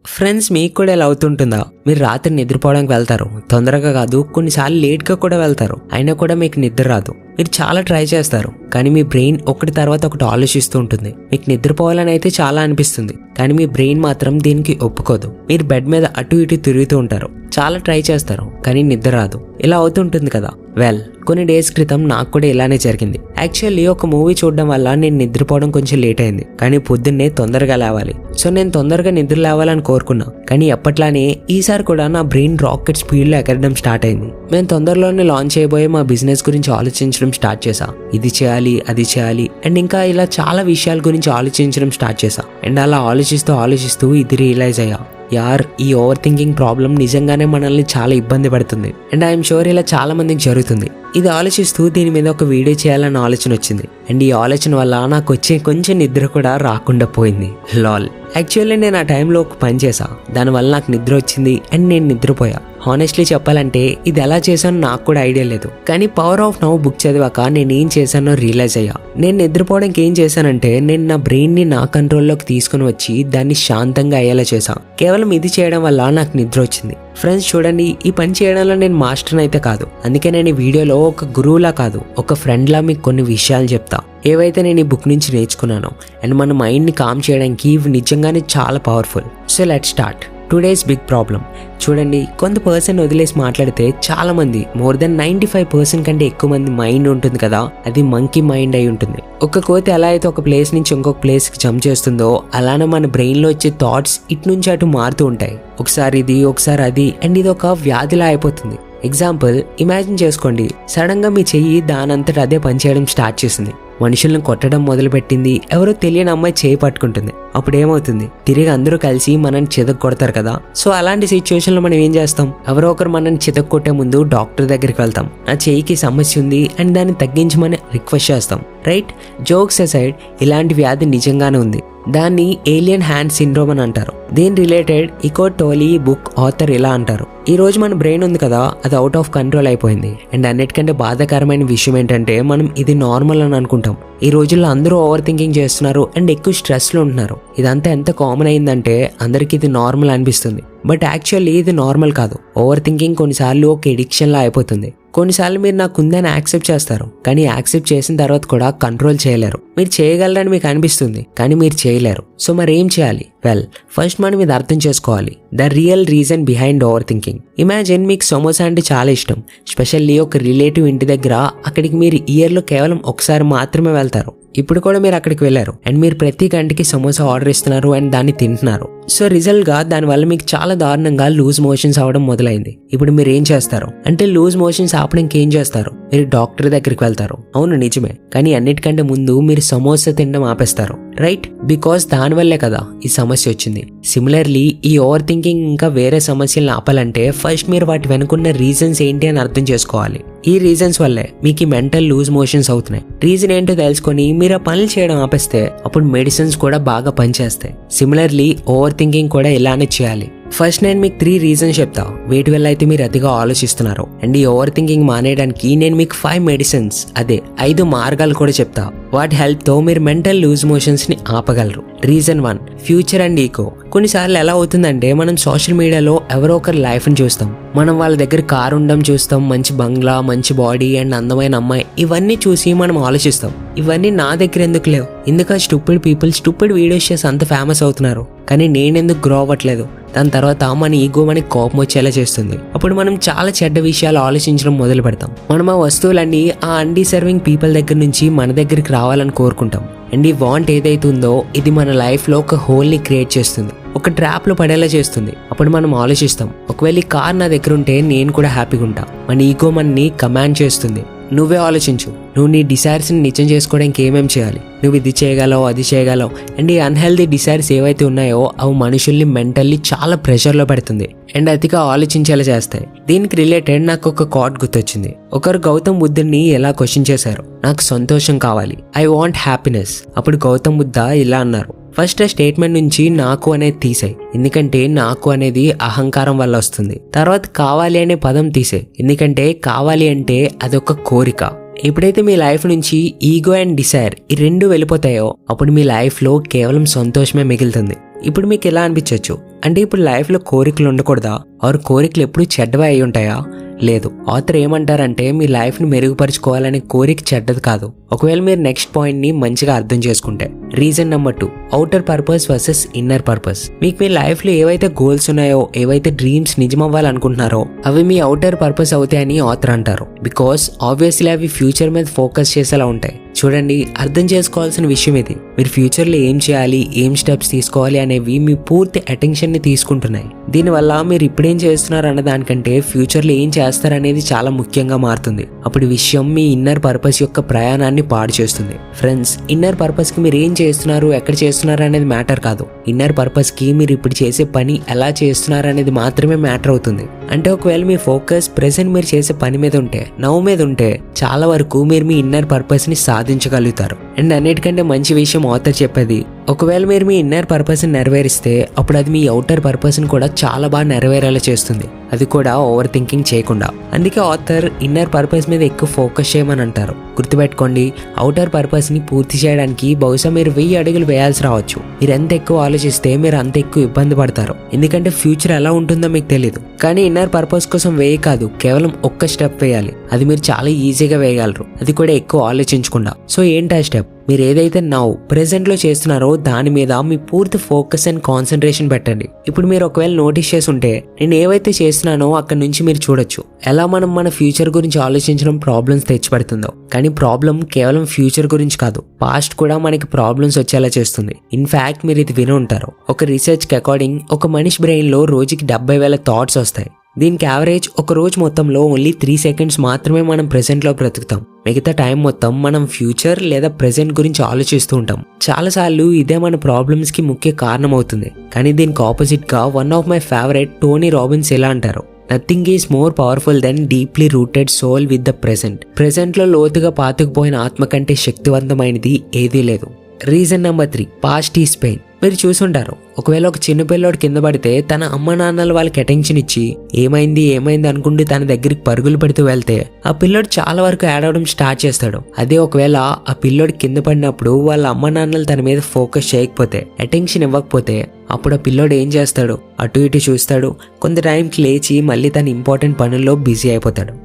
Friends, మీకు కూడా ఇలా అవుతుంటుందా? మీరు రాత్రి నిద్రపోవడానికి వెళ్తారు, తొందరగా కాదు కొన్నిసార్లు లేట్గా కూడా వెళ్తారు, అయినా కూడా మీకు నిద్ర రాదు. మీరు చాలా ట్రై చేస్తారు, కానీ మీ బ్రెయిన్ ఒకటి తర్వాత ఒకటి ఆలోచిస్తూ ఉంటుంది. మీకు నిద్రపోవాలని అయితే చాలా అనిపిస్తుంది, కానీ మీ బ్రెయిన్ మాత్రం దీనికి ఒప్పుకోదు. మీరు బెడ్ మీద అటు ఇటు తిరుగుతూ ఉంటారు, చాలా ట్రై చేస్తారు, కానీ నిద్ర రాదు. ఇలా అవుతుంటుంది కదా. కొన్ని డేస్ క్రితం నాకు కూడా ఇలానే జరిగింది. యాక్చువల్లీ ఒక మూవీ చూడడం వల్ల నేను నిద్రపోవడం కొంచెం లేట్ అయింది, కానీ పొద్దున్నే తొందరగా లేవాలి. సో నేను తొందరగా నిద్ర లేవాలని కోరుకున్నా, కానీ ఎప్పట్లానే ఈసారి కూడా నా బ్రెయిన్ రాకెట్ స్పీడ్లో ఎగరడం స్టార్ట్ అయింది. మేము తొందరలోనే లాంచ్ చేయబోయే మా బిజినెస్ గురించి ఆలోచించడం స్టార్ట్ చేశా. ఇది చేయాలి, అది చేయాలి, అండ్ ఇంకా ఇలా చాలా విషయాల గురించి ఆలోచించడం స్టార్ట్ చేశా. అండ్ అలా ఆలోచిస్తూ ఇది రియలైజ్ అయ్యా, ఈ ఓవర్ థింకింగ్ ప్రాబ్లం నిజంగానే మనల్ని చాలా ఇబ్బంది పడుతుంది. అండ్ ఐఎమ్ షూర్ ఇలా చాలా మందికి జరుగుతుంది. ఇది ఆలోచిస్తూ దీని మీద ఒక వీడియో చేయాలన్న ఆలోచన వచ్చింది. అండ్ ఈ ఆలోచన వల్ల నాకు వచ్చే కొంచెం నిద్ర కూడా రాకుండా పోయింది. యాక్చువల్లీ నేను ఆ టైంలో ఒక పని చేశా, దానివల్ల నాకు నిద్ర వచ్చింది అండ్ నేను నిద్రపోయా. హానెస్ట్లీ చెప్పాలంటే ఇది ఎలా చేశానో నాకు కూడా ఐడియా లేదు, కానీ పవర్ ఆఫ్ నౌ బుక్ చదివాక నేను ఏం చేశానో రియలైజ్ అయ్యా. నేను నిద్రపోవడానికి ఏం చేశానంటే, నేను నా బ్రెయిన్ ని నా కంట్రోల్లోకి తీసుకుని వచ్చి దాన్ని శాంతంగా అయ్యేలా చేశా. కేవలం ఇది చేయడం వల్ల నాకు నిద్ర వచ్చింది. ఫ్రెండ్స్ చూడండి, ఈ పని చేయడంలో నేను మాస్టర్ని అయితే కాదు, అందుకే నేను ఈ వీడియోలో ఒక గురువులా కాదు, ఒక ఫ్రెండ్లా మీకు కొన్ని విషయాలు చెప్తా, ఏవైతే నేను ఈ బుక్ నుంచి నేర్చుకున్నానో. అండ్ మన మైండ్ని కామ్ చేయడానికి ఇవి నిజంగానే చాలా powerful. So let's start today's big problem. చూడండి, కొంత పర్సన్ వదిలేసి మాట్లాడితే చాలా మంది, మోర్ దెన్ 95% కంటే ఎక్కువ మంది మైండ్ ఉంటుంది కదా, అది మంకీ మైండ్ అయి ఉంటుంది. ఒక కోతి ఎలా అయితే ఒక ప్లేస్ నుంచి ఇంకొక ప్లేస్కి జంప్ చేస్తుందో, అలానే మన బ్రెయిన్లో వచ్చే థాట్స్ ఇటు నుంచి అటు మారుతూ ఉంటాయి. ఒకసారి ఇది, ఒకసారి అది, అండ్ ఇది ఒక వ్యాధిలా అయిపోతుంది. ఎగ్జాంపుల్ ఇమాజిన్ చేసుకోండి, సడన్ గా మీ చెయ్యి దానంతట అదే పనిచేయడం స్టార్ట్ చేసింది. మనుషులను కొట్టడం మొదలుపెట్టింది. ఎవరో తెలియని అమ్మాయి చేయి పట్టుకుంటుంది. అప్పుడు ఏమవుతుంది? తిరిగి అందరూ కలిసి మనల్ని చితక్ కొడతారు కదా. సో అలాంటి సిచ్యువేషన్ లో మనం ఏం చేస్తాం? ఎవరో ఒకరు మనల్ని చితక్ కొట్టే ముందు డాక్టర్ దగ్గరికి వెళ్తాం. నా చెయ్యికి సమస్య ఉంది అండ్ దాన్ని తగ్గించమని రిక్వెస్ట్ చేస్తాం, రైట్? జోక్స్ అసైడ్, ఇలాంటి వ్యాధి నిజంగానే ఉంది. దాన్ని ఏలియన్ హ్యాండ్ సిండ్రోమ్ అని అంటారు. దీని రిలేటెడ్ ఎకార్ట్ టోలీ బుక్ ఆథర్ ఇలా అంటారు, ఈ రోజు మన బ్రెయిన్ ఉంది కదా, అది అవుట్ ఆఫ్ కంట్రోల్ అయిపోయింది. అండ్ అన్నిటికంటే బాధాకరమైన విషయం ఏంటంటే, మనం ఇది నార్మల్ అని అనుకుంటాం. ఈ రోజుల్లో అందరూ ఓవర్ థింకింగ్ చేస్తున్నారు అండ్ ఎక్కువ స్ట్రెస్ లో ఉంటున్నారు. ఇదంతా ఎంత కామన్ అయిందంటే అందరికి ఇది నార్మల్ అనిపిస్తుంది, బట్ యాక్చువల్లీ ఇది నార్మల్ కాదు. ఓవర్ థింకింగ్ కొన్నిసార్లు ఒక ఎడిక్షన్ లా అయిపోతుంది. కొన్నిసార్లు మీరు నాకు ఉందని యాక్సెప్ట్ చేస్తారు, కానీ యాక్సెప్ట్ చేసిన తర్వాత కూడా కంట్రోల్ చేయలేరు. మీరు చేయగలరని మీకు అనిపిస్తుంది, కానీ మీరు చేయలేరు. సో మరి ఏం చేయాలి? ఫస్ట్ మనం ఇది అర్థం చేసుకోవాలి, the real reason behind over thinking. Imagine మీకు సమోసా అంటే చాలా ఇష్టం, స్పెషల్లీ ఒక రిలేటివ్ ఇంటి దగ్గర. అక్కడికి మీరు ఇయర్లో కేవలం ఒకసారి మాత్రమే వెళ్తారు. ఇప్పుడు కూడా మీరు అక్కడికి వెళ్ళారు అండ్ మీరు ప్రతి గంటకి సమోసా ఆర్డర్ ఇస్తున్నారు అండ్ దాన్ని తింటున్నారు. సో రిజల్ట్ గా దానివల్ల మీకు చాలా దారుణంగా లూజ్ మోషన్స్ అవడం మొదలైంది. ఇప్పుడు మీరు ఏం చేస్తారు అంటే, లూజ్ మోషన్స్ ఆపడానికి ఏం చేస్తారు? మీరు డాక్టర్ దగ్గరికి వెళ్తారు. అవును నిజమే, కానీ అన్నిటికంటే ముందు మీరు సమోసా తినడం ఆపేస్తారు, రైట్? బికాస్ దానివల్లే కదా ఈ సమస్య వచ్చింది. సిమిలర్లీ ఈ ఓవర్ థింకింగ్ ఇంకా వేరే సమస్యలను ఆపాలంటే ఫస్ట్ మీరు వాటి వెనుకున్న రీజన్స్ ఏంటి అని అర్థం చేసుకోవాలి. ఈ రీజన్స్ వల్లే మీకు మెంటల్ లూజ్ మోషన్స్ అవుతున్నాయి. రీజన్ ఏంటో తెలుసుకొని మీరు ఆ పనులు చేయడం ఆపేస్తే అప్పుడు మెడిసిన్స్ కూడా బాగా పనిచేస్తాయి. సిమిలర్లీ ఓవర్ థింకింగ్ కూడా ఇలానే చేయాలి. ఫస్ట్ నేను మీకు 3 రీజన్స్ చెప్తా, వీటి వల్ల అయితే మీరు అతిగా ఆలోచిస్తున్నారు. అండ్ ఈ ఓవర్ థింకింగ్ మానేయడానికి నేను మీకు 5 మెడిసిన్స్, అదే 5 మార్గాలు కూడా చెప్తా. వాటి హెల్ప్ తో మీరు మెంటల్ లూజ్ మోషన్స్ ని ఆపగలరు. Reason 1, future and ego. కొన్నిసార్లు ఎలా అవుతుందంటే, మనం సోషల్ మీడియాలో ఎవరో ఒకరి లైఫ్ ని చూస్తాం. మనం వాళ్ళ దగ్గర కారు ఉండడం చూస్తాం, మంచి బంగ్లా, మంచి బాడీ అండ్ అందమైన అమ్మాయి. ఇవన్నీ చూసి మనం ఆలోచిస్తాం, ఇవన్నీ నా దగ్గర ఎందుకు లేవు? ఎందుకు స్టూపిడ్ పీపుల్ స్టూపిడ్ వీడియోస్ చేసి అంత ఫేమస్ అవుతున్నారు, కానీ నేనెందుకు గ్రో అవ్వట్లేదు? దాని తర్వాత మన ఈగో మనకి కోపం వచ్చేలా చేస్తుంది. అప్పుడు మనం చాలా చెడ్డ విషయాలు ఆలోచించడం మొదలు పెడతాం. మనం ఆ వస్తువులన్నీ ఆ అన్డిసర్వింగ్ పీపుల్ దగ్గర నుంచి మన దగ్గరికి రావాలని కోరుకుంటాం. అండ్ ఈ వాంట్ ఏదైతే ఉందో ఇది మన లైఫ్ లో ఒక హోల్ ని క్రియేట్ చేస్తుంది, ఒక ట్రాప్ లో పడేలా చేస్తుంది. అప్పుడు మనం ఆలోచిస్తాం, ఒకవేళ ఈ కార్ నా దగ్గర ఉంటే నేను కూడా హ్యాపీగా ఉంటా. మన ఈగో మనని కమాండ్ చేస్తుంది, నువ్వే ఆలోచించు, నువ్వు నీ డిజైర్స్ ని నిజం చేసుకోవడానికి ఏమేం చేయాలి, నువ్వు ఇది చేయగలవు, అది చేయగలవు. అండ్ ఈ అన్హెల్దీ డిజైర్స్ ఏవైతే ఉన్నాయో అవి మనుషుల్ని మెంటల్లీ చాలా ప్రెషర్ లో పెడుతుంది అండ్ అతిగా ఆలోచించేలా చేస్తాయి. దీనికి రిలేటెడ్ నాకు ఒక కోట్ గుర్తొచ్చింది. ఒకరు గౌతమ్ బుద్ధుని ఎలా క్వశ్చన్ చేశారు, నాకు సంతోషం కావాలి, ఐ వాంట్ హ్యాపీనెస్. అప్పుడు గౌతమ్ బుద్ధ ఇలా అన్నారు, ఫస్ట్ స్టేట్మెంట్ నుంచి నాకు అనేది తీసేయి, ఎందుకంటే నాకు అనేది అహంకారం వల్ల వస్తుంది. తర్వాత కావాలి అనే పదం తీసేయి, ఎందుకంటే కావాలి అంటే అదొక కోరిక. ఎప్పుడైతే మీ లైఫ్ నుంచి ఈగో అండ్ డిజైర్ ఈ 2 వెళ్ళిపోతాయో అప్పుడు మీ లైఫ్ లో కేవలం సంతోషమే మిగులుతుంది. ఇప్పుడు మీకు ఎలా అనిపించవచ్చు, అంటే ఇప్పుడు లైఫ్లో కోరికలు ఉండకూడదా? ఆరు కోరికలు ఎప్పుడు చెడ్డవే అయి ఉంటాయా? లేదు. ఆథర్ ఏమంటారంటే మీ లైఫ్ని మెరుగుపరుచుకోవాలనే కోరిక చెడ్డది కాదు, ఒకవేళ మీరు నెక్స్ట్ పాయింట్ని మంచిగా అర్థం చేసుకుంటే. Reason number 2, outer purpose versus inner purpose. మీకు మీ లైఫ్లో ఏవైతే గోల్స్ ఉన్నాయో, ఏవైతే డ్రీమ్స్ నిజమవ్వాలనుకుంటున్నారో అవి మీ అవుటర్ పర్పస్ అవుతాయని ఆథర్ అంటారు. బికాస్ ఆబ్వియస్లీ అవి ఫ్యూచర్ మీద ఫోకస్ చేసేలా ఉంటాయి. చూడండి, అర్థం చేసుకోవాల్సిన విషయం ఇది. మీరు ఫ్యూచర్లో ఏం చేయాలి, ఏం స్టెప్స్ తీసుకోవాలి అనేవి మీ పూర్తి అటెన్షన్ని తీసుకుంటున్నాయి. దీనివల్ల మీరు ఇప్పుడేం చేస్తున్నారు అన్న దానికంటే ఫ్యూచర్లో ఏం చేస్తారనేది చాలా ముఖ్యంగా మారుతుంది. అప్పుడు విషయం మీ ఇన్నర్ పర్పస్ యొక్క ప్రయాణాన్ని పాడు చేస్తుంది. ఫ్రెండ్స్, ఇన్నర్ పర్పస్కి మీరు ఏం చేస్తున్నారు, ఎక్కడ చేస్తున్నారు అనేది మ్యాటర్ కాదు. ఇన్నర్ పర్పస్కి మీరు ఇప్పుడు చేసే పని ఎలా చేస్తున్నారు అనేది మాత్రమే మ్యాటర్ అవుతుంది. అంటే ఒకవేళ మీ ఫోకస్ ప్రెసెంట్ మీరు చేసే పని మీద ఉంటే, నవ్వు మీద ఉంటే, చాలా వరకు మీరు మీ ఇన్నర్ పర్పస్ని సాధించగలుగుతారు. అండ్ అన్నిటికంటే మంచి విషయం ఆథర్ చెప్పేది, ఒకవేళ మీరు మీ ఇన్నర్ పర్పస్ని నెరవేరిస్తే అప్పుడు అది మీ అవుటర్ పర్పస్ని కూడా చాలా బాగా నెరవేరేలా చేస్తుంది, అది కూడా ఓవర్ థింకింగ్ చేయకుండా. అందుకే ఆథర్ ఇన్నర్ పర్పస్ మీద ఎక్కువ ఫోకస్ చేయమని అంటారు. గుర్తుపెట్టుకోండి, అవుటర్ పర్పస్ని పూర్తి చేయడానికి బహుశా మీరు 1000 అడుగులు వేయాల్సి రావచ్చు. మీరు ఎంత ఎక్కువ ఆలోచిస్తే మీరు అంత ఎక్కువ ఇబ్బంది పడతారు, ఎందుకంటే ఫ్యూచర్ ఎలా ఉంటుందో మీకు తెలియదు. కానీ ఇన్నర్ పర్పస్ కోసం కాదు, కేవలం ఒక్క స్టెప్ వేయాలి, అది మీరు చాలా ఈజీగా వేయగలరు, అది కూడా ఎక్కువ ఆలోచించకుండా. సో ఏంటి ఆ స్టెప్? మీరు ఏదైతే నౌ ప్రెసెంట్ లో చేస్తున్నారో దాని మీద మీ పూర్తి ఫోకస్ అండ్ కాన్సన్ట్రేషన్ పెట్టండి. ఇప్పుడు మీరు ఒకవేళ నోటీస్ చేసి ఉంటే, నేను ఏవైతే చేస్తున్నానో అక్కడి నుంచి మీరు చూడొచ్చు ఎలా మనం మన ఫ్యూచర్ గురించి ఆలోచించడం ప్రాబ్లమ్స్ తెచ్చిపెడుతుందో. కానీ ప్రాబ్లం కేవలం ఫ్యూచర్ గురించి కాదు, పాస్ట్ కూడా మనకి ప్రాబ్లమ్స్ వచ్చేలా చేస్తుంది. ఇన్ఫాక్ట్ మీరు ఇది విని ఉంటారు, ఒక రీసెర్చ్ కి అకార్డింగ్ ఒక మనిషి బ్రెయిన్ లో రోజుకి 70,000 థాట్స్ వస్తాయి. దీనికి యావరేజ్ ఒక రోజు మొత్తంలో ఓన్లీ 3 సెకండ్స్ మాత్రమే మనం ప్రెసెంట్ లో బ్రతుకుతాం. మిగతా టైం మొత్తం మనం ఫ్యూచర్ లేదా ప్రెసెంట్ గురించి ఆలోచిస్తూ ఉంటాం. చాలాసార్లు ఇదే మన ప్రాబ్లమ్స్ కి ముఖ్య కారణం అవుతుంది. కానీ దీనికి ఆపోజిట్ గా one of my favourite Tony Robbins ఎలా అంటారు, nothing is more powerful than deeply rooted soul with the present. Present లో లోతుగా పాతుకుపోయిన ఆత్మ కంటే శక్తివంతమైనది ఏదీ లేదు. Reason number 3, past is pain. మీరు చూసుంటారు, ఒకవేళ ఒక చిన్న పిల్లోడు కింద పడితే తన అమ్మ నాన్నలు వాళ్ళకి అటెన్షన్ ఇచ్చి ఏమైంది అనుకుంటూ తన దగ్గరికి పరుగులు పెడుతూ వెళ్తే ఆ పిల్లోడు చాలా వరకు ఏడవడం స్టార్ట్ చేస్తాడు. అదే ఒకవేళ ఆ పిల్లోడు కింద పడినప్పుడు వాళ్ళ అమ్మ నాన్నలు తన మీద ఫోకస్ చేయకపోతే, అటెన్షన్ ఇవ్వకపోతే, అప్పుడు ఆ పిల్లోడు ఏం చేస్తాడు, అటు ఇటు చూస్తాడు, కొంత టైంకి లేచి మళ్ళీ తన ఇంపార్టెంట్ పనుల్లో బిజీ అయిపోతాడు,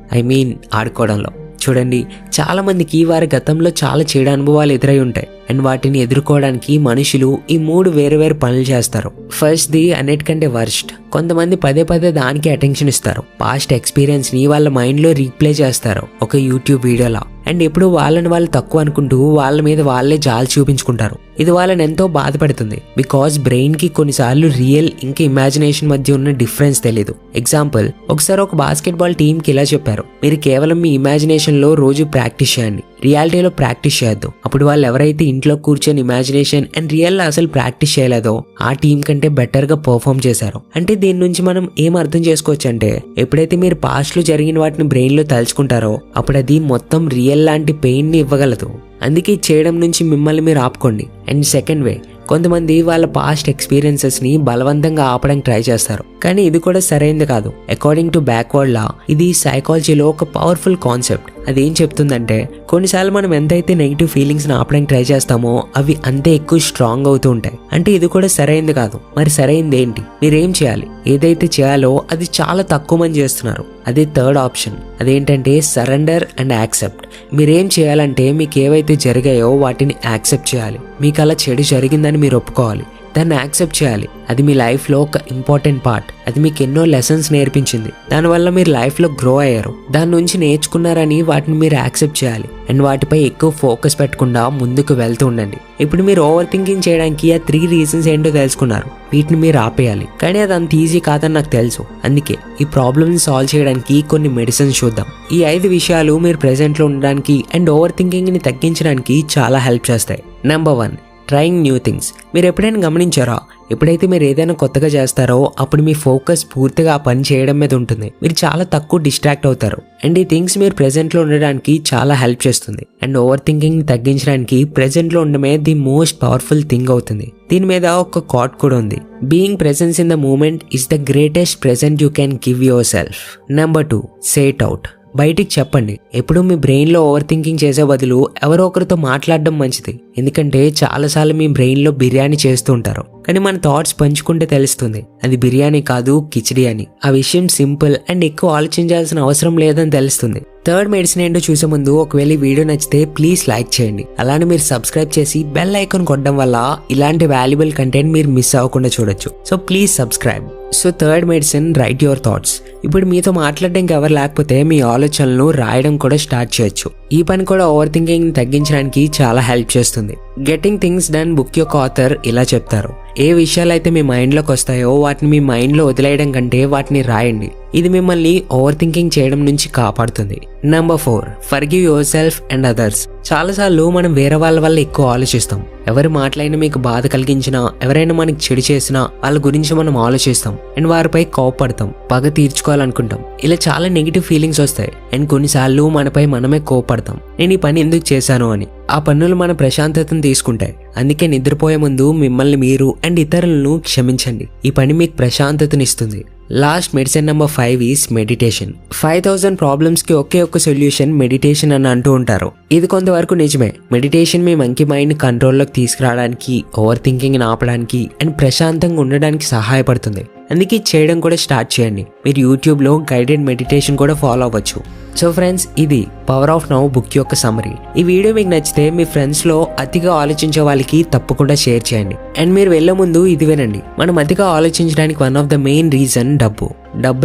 ఆడుకోవడంలో. చూడండి, చాలా మందికి వారి గతంలో చాలా చెడు అనుభవాలు ఎదురై ఉంటాయి. అండ్ వాటిని ఎదుర్కోవడానికి మనుషులు ఈ 3 వేరు పనులు చేస్తారు. ఫస్ట్ ది అన్నిటికంటే వర్స్ట్, కొంతమంది పదే దానికి అటెన్షన్ ఇస్తారు. పాస్ట్ ఎక్స్పీరియన్స్ ని వాళ్ళ మైండ్ లో రీప్లే చేస్తారు ఒక యూట్యూబ్ వీడియోలా. అండ్ ఎప్పుడు వాళ్ళని వాళ్ళు తక్కువ అనుకుంటూ వాళ్ళ మీద వాళ్ళే జాలి చూపించుకుంటారు. ఇది వాళ్ళని ఎంతో బాధపడుతుంది. బికాస్ బ్రెయిన్ కి కొన్నిసార్లు రియల్ ఇంకా ఇమాజినేషన్ మధ్య ఉన్న డిఫరెన్స్ తెలియదు. ఎగ్జాంపుల్, ఒకసారి ఒక బాస్కెట్బాల్ టీమ్ కి ఇలా చెప్పారు, మీరు కేవలం మీ ఇమాజినేషన్ లో రోజు ప్రాక్టీస్ చేయండి, రియాలిటీలో ప్రాక్టీస్ చేయొద్దు. అప్పుడు వాళ్ళు ఎవరైతే ఇంట్లో కూర్చొని ఇమాజినేషన్ అండ్ రియల్ అసలు ప్రాక్టీస్ చేయలేదో ఆ టీం కంటే బెటర్ గా పర్ఫామ్ చేశారు. అంటే దీని నుంచి మనం ఏం అర్థం చేసుకోవచ్చు అంటే, ఎప్పుడైతే మీరు పాస్ట్ లో జరిగిన వాటిని బ్రెయిన్ లో తలుచుకుంటారో అప్పుడు అది మొత్తం రియల్ లాంటి పెయిన్ ని ఇవ్వగలదు. అందుకే చేయడం నుంచి మిమ్మల్ని మీరు ఆపుకోండి. అండ్ సెకండ్ వే, కొంతమంది వాళ్ళ పాస్ట్ ఎక్స్పీరియన్సెస్ ని బలవంతంగా ఆపడానికి ట్రై చేస్తారు. కానీ ఇది కూడా సరైనది కాదు. అకార్డింగ్ టు బ్యాక్వర్డ్ లా, ఇది సైకాలజీలో ఒక పవర్ఫుల్ కాన్సెప్ట్. అదేం చెప్తుందంటే, కొన్నిసార్లు మనం ఎంతైతే నెగిటివ్ ఫీలింగ్స్ ని ఆపడానికి ట్రై చేస్తామో అవి అంతే ఎక్కువ స్ట్రాంగ్ అవుతూ ఉంటాయి. అంటే ఇది కూడా సరైనది కాదు. మరి సరైనది ఏంటి? మీరేం చేయాలి? ఏదైతే చేయాలో అది చాలా తక్కువ మంది చేస్తున్నారు. అదే థర్డ్ ఆప్షన్. అదేంటంటే సరెండర్ అండ్ యాక్సెప్ట్. మీరేం చేయాలంటే మీకు ఏవైతే జరిగాయో వాటిని యాక్సెప్ట్ చేయాలి. మీకు అలా చెడు జరిగిందని మీరు ఒప్పుకోవాలి, దాన్ని యాక్సెప్ట్ చేయాలి. అది మీ లైఫ్లో ఒక ఇంపార్టెంట్ పార్ట్. అది మీకు ఎన్నో లెసన్స్ నేర్పించింది, దానివల్ల మీరు లైఫ్లో గ్రో అయ్యారు, దాని నుంచి నేర్చుకున్నారని వాటిని మీరు యాక్సెప్ట్ చేయాలి. అండ్ వాటిపై ఎక్కువ ఫోకస్ పెట్టకుండా ముందుకు వెళ్తూ ఉండండి. ఇప్పుడు మీరు ఓవర్ థింకింగ్ చేయడానికి ఆ 3 రీజన్స్ ఏంటో తెలుసుకున్నారు. వీటిని మీరు ఆపేయాలి. కానీ అది అంత ఈజీ కాదని నాకు తెలుసు. అందుకే ఈ ప్రాబ్లమ్ని సాల్వ్ చేయడానికి కొన్ని మెడిసిన్స్ చూద్దాం. ఈ 5 విషయాలు మీరు ప్రెసెంట్లో ఉండడానికి అండ్ ఓవర్ థింకింగ్ని తగ్గించడానికి చాలా హెల్ప్ చేస్తాయి. Number 1, trying new things. మీరు ఎప్పుడైనా గమనించారా, ఎప్పుడైతే మీరు ఏదైనా కొత్తగా చేస్తారో అప్పుడు మీ ఫోకస్ పూర్తిగా ఆ పని చేయడం మీద ఉంటుంది. మీరు చాలా తక్కువ డిస్ట్రాక్ట్ అవుతారు. అండ్ ఈ థింగ్స్ మీరు ప్రెసెంట్లో ఉండడానికి చాలా హెల్ప్ చేస్తుంది. అండ్ ఓవర్ థింకింగ్ తగ్గించడానికి ప్రెసెంట్లో ఉండడమే ది మోస్ట్ పవర్ఫుల్ థింగ్ అవుతుంది. దీని మీద ఒక కోట్ కూడా ఉంది, being presence in the moment is the greatest present you can give yourself. Number 2, say it out. బయటికి చెప్పండి. ఎప్పుడు మీ బ్రెయిన్లో ఓవర్ థింకింగ్ చేసే బదులు ఎవరో ఒకరితో మాట్లాడడం మంచిది. ఎందుకంటే చాలాసార్లు మీ బ్రెయిన్లో బిర్యానీ చేస్తూ ఉంటారు, కానీ మన థాట్స్ పంచుకుంటే తెలుస్తుంది అది బిర్యానీ కాదు కిచిడి అని. ఆ విషయం సింపుల్ అండ్ ఎక్కువ ఆలోచించాల్సిన అవసరం లేదని తెలుస్తుంది. థర్డ్ మెడిసిన్ ఏంటో చూసే ముందు ఒకవేళ ఈ వీడియో నచ్చితే ప్లీజ్ లైక్ చేయండి. అలానే మీరు సబ్స్క్రైబ్ చేసి బెల్ ఐకాన్ కొట్టడం వల్ల ఇలాంటి వాల్యుబుల్ కంటెంట్ మీరు మిస్ అవ్వకుండా చూడొచ్చు. So please subscribe. So third medicine, right your thoughts. ఇప్పుడు మీతో మాట్లాడడానికి ఎవరు లేకపోతే మీ ఆలోచనలను రాయడం కూడా స్టార్ట్ చేయొచ్చు. ఈ పని కూడా ఓవర్ థింకింగ్ తగ్గించడానికి చాలా హెల్ప్ చేస్తుంది. గెటింగ్ థింగ్స్ డన్ బుక్ యొక్క ఆథర్ ఇలా చెప్తారు, ఏ విషయాలైతే మీ మైండ్లోకి వస్తాయో వాటిని మీ మైండ్లో వదిలేయడం కంటే వాటిని రాయండి. ఇది మిమ్మల్ని ఓవర్ థింకింగ్ చేయడం నుంచి కాపాడుతుంది. Number 4, forgive your self and others. చాలాసార్లు మనం వేరే వాళ్ళ వల్ల ఎక్కువ ఆలోచిస్తాం. ఎవరి మాటలైనా మీకు బాధ కలిగించినా, ఎవరైనా మనకి చెడు చేసినా వాళ్ళ గురించి మనం ఆలోచిస్తాం అండ్ వారిపై కోపపడతాం, పగ తీర్చుకోవాలనుకుంటాం. ఇలా చాలా నెగిటివ్ ఫీలింగ్స్ వస్తాయి అండ్ కొన్నిసార్లు మనపై మనమే కోపపడతాం, నేను ఈ పని ఎందుకు చేశాను అని. ఆ పనులు మన ప్రశాంతతను తీసుకుంటాయి. అందుకే నిద్రపోయే ముందు మిమ్మల్ని మీరు అండ్ ఇతరులను క్షమించండి. ఈ పని మీకు ప్రశాంతతనిస్తుంది. Last medicine number 5 is meditation. 5000 problems కి ఒకే ఒక్క సొల్యూషన్ మెడిటేషన్ అని అంటూ ఉంటారు. ఇది కొంతవరకు నిజమే. మెడిటేషన్ మీ మంకీ మైండ్ కంట్రోల్లోకి తీసుకురావడానికి, ఓవర్ థింకింగ్ ఆపడానికి అండ్ ప్రశాంతంగా ఉండడానికి సహాయపడుతుంది. అందుకే చేయడం కూడా స్టార్ట్ చేయండి. మీరు యూట్యూబ్లో గైడెడ్ మెడిటేషన్ కూడా ఫాలో అవ్వచ్చు. సో ఫ్రెండ్స్, ఇది పవర్ ఆఫ్ నౌ బుక్ యొక్క సమ్మరీ. ఈ వీడియో మీకు నచ్చితే మీ ఫ్రెండ్స్లో అతిగా ఆలోచించే వాళ్ళకి తప్పకుండా షేర్ చేయండి. అండ్ మీరు వెళ్లే ముందు ఇది వినండి, మనం అతిగా ఆలోచించడానికి one of the main reason డబ్బు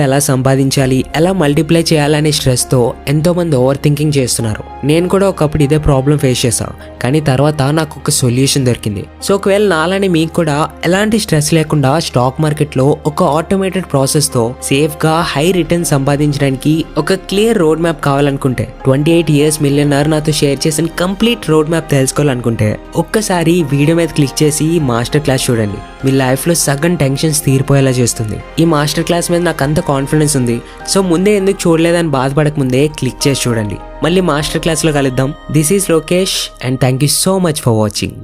ఎలా సంపాదించాలి, ఎలా మల్టిప్లై చేయాలనే స్ట్రెస్తో ఎంతో మంది ఓవర్ థింకింగ్ చేస్తున్నారు. నేను కూడా ఒకప్పుడు ఇదే ప్రాబ్లం ఫేస్ చేశాను, కానీ తర్వాత నాకు ఒక సొల్యూషన్ దొరికింది. సో ఒకవేళ నాలని మీకు కూడా ఎలాంటి స్ట్రెస్ లేకుండా స్టాక్ మార్కెట్లో ఒక ఆటోమేటెడ్ ప్రాసెస్తో సేఫ్గా హై రిటర్న్ సంపాదించడానికి ఒక క్లియర్ రోడ్ మ్యాప్ కావాలనుకుంటే, 28 years మిలియనర్ నాతో షేర్ చేసిన కంప్లీట్ రోడ్ మ్యాప్ తెలుసుకోవాలనుకుంటే ఒక్కసారి వీడియో మీద క్లిక్ చేసి ఈ మాస్టర్ క్లాస్ చూడండి. మీ లైఫ్లో సగం టెన్షన్స్ తీరిపోయేలా చేస్తుంది. ఈ మాస్టర్ క్లాస్ మీద నాకు అంత కాన్ఫిడెన్స్ ఉంది. సో ముందే ఎందుకు చూడలేదని బాధపడక ముందే క్లిక్ చేసి చూడండి. మళ్ళీ మాస్టర్ క్లాస్లో కలుద్దాం. This is Lokesh and thank you so much for watching.